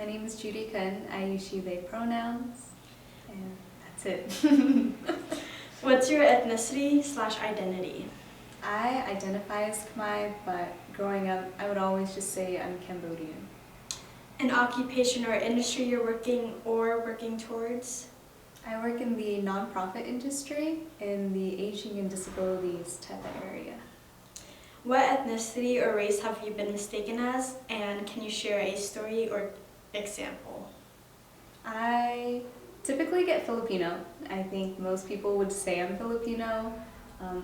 My name is Judy. I use she, they pronouns, and that's it. What's your ethnicity/identity? I identify as Khmer, but growing up, I would always just say I'm Cambodian. An occupation or industry you're working towards? I work in the nonprofit industry in the aging and disabilities type of area. What ethnicity or race have you been mistaken as, and can you share a story or example? I typically get Filipino. I think most people would say I'm Filipino.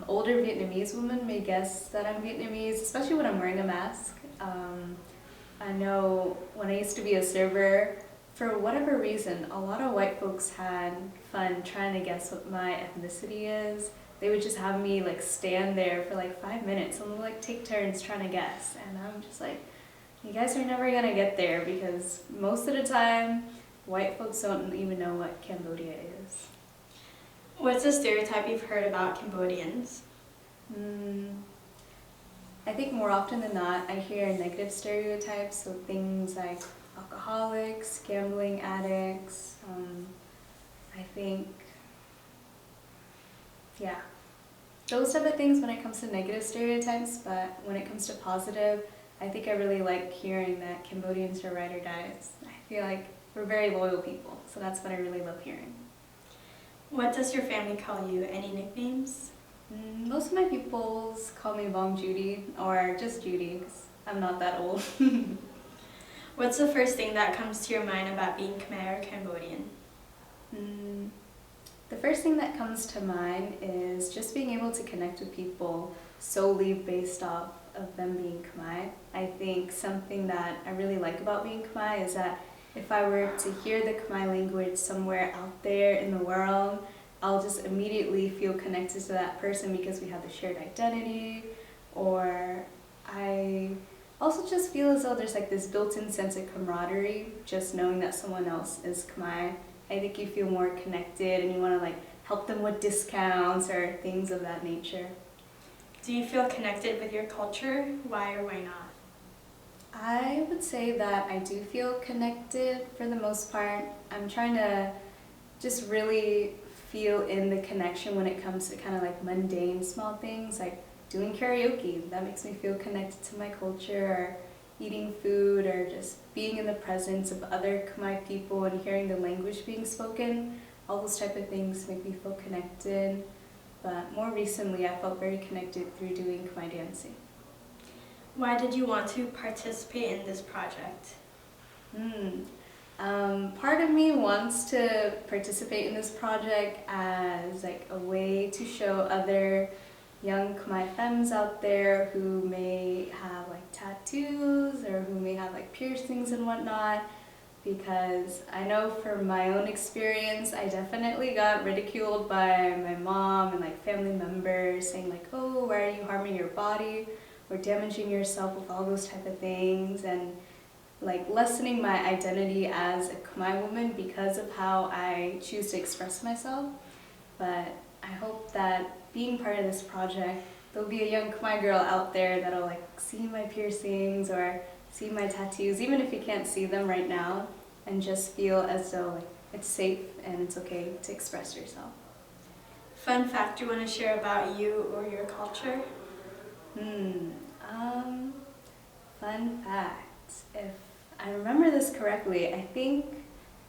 Older Vietnamese women may guess that I'm Vietnamese, especially when I'm wearing a mask. I know when I used to be a server, for whatever reason, a lot of white folks had fun trying to guess what my ethnicity is. They would just have me like stand there for like 5 minutes and like take turns trying to guess. And I'm just like, you guys are never gonna get there because most of the time, white folks don't even know what Cambodia is. What's a stereotype you've heard about Cambodians? I think more often than not, I hear negative stereotypes, so things like alcoholics, gambling addicts. I think, yeah, those type of things when it comes to negative stereotypes, but when it comes to positive, I think I really like hearing that Cambodians are ride or dies. I feel like we're very loyal people, so that's what I really love hearing. What does your family call you? Any nicknames? Most of my peoples call me Bong Judy, or just Judy, because I'm not that old. What's the first thing that comes to your mind about being Khmer or Cambodian? The first thing that comes to mind is just being able to connect with people solely based off of them being Khmer. I think something that I really like about being Khmer is that if I were to hear the Khmer language somewhere out there in the world, I'll just immediately feel connected to that person because we have the shared identity, or I also just feel as though there's like this built-in sense of camaraderie just knowing that someone else is Khmer. I think you feel more connected and you want to like help them with discounts or things of that nature. Do you feel connected with your culture? Why or why not? I would say that I do feel connected for the most part. I'm trying to just really feel in the connection when it comes to kind of like mundane small things like doing karaoke. That makes me feel connected to my culture, or eating food, or just being in the presence of other Khmer people and hearing the language being spoken. All those type of things make me feel connected. But more recently, I felt very connected through doing Khmer dancing. Why did you want to participate in this project? Part of me wants to participate in this project as like a way to show other young Khmer femmes out there who may have like tattoos or who may have like piercings and whatnot, because I know from my own experience I definitely got ridiculed by my mom and like family members saying like, oh, why are you harming your body or damaging yourself with all those type of things, and like lessening my identity as a Khmer woman because of how I choose to express myself. But I hope that being part of this project, there'll be a young Khmer girl out there that'll like see my piercings or see my tattoos, even if you can't see them right now, and just feel as though like it's safe and it's okay to express yourself. Fun fact you want to share about you or your culture? Fun fact. If I remember this correctly, I think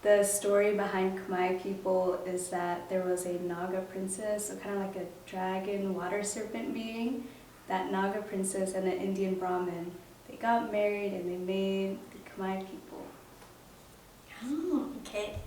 the story behind Khmer people is that there was a Naga princess, so kind of like a dragon water serpent being. That Naga princess and an Indian Brahmin, they got married and they made the Khmer people. Oh, okay.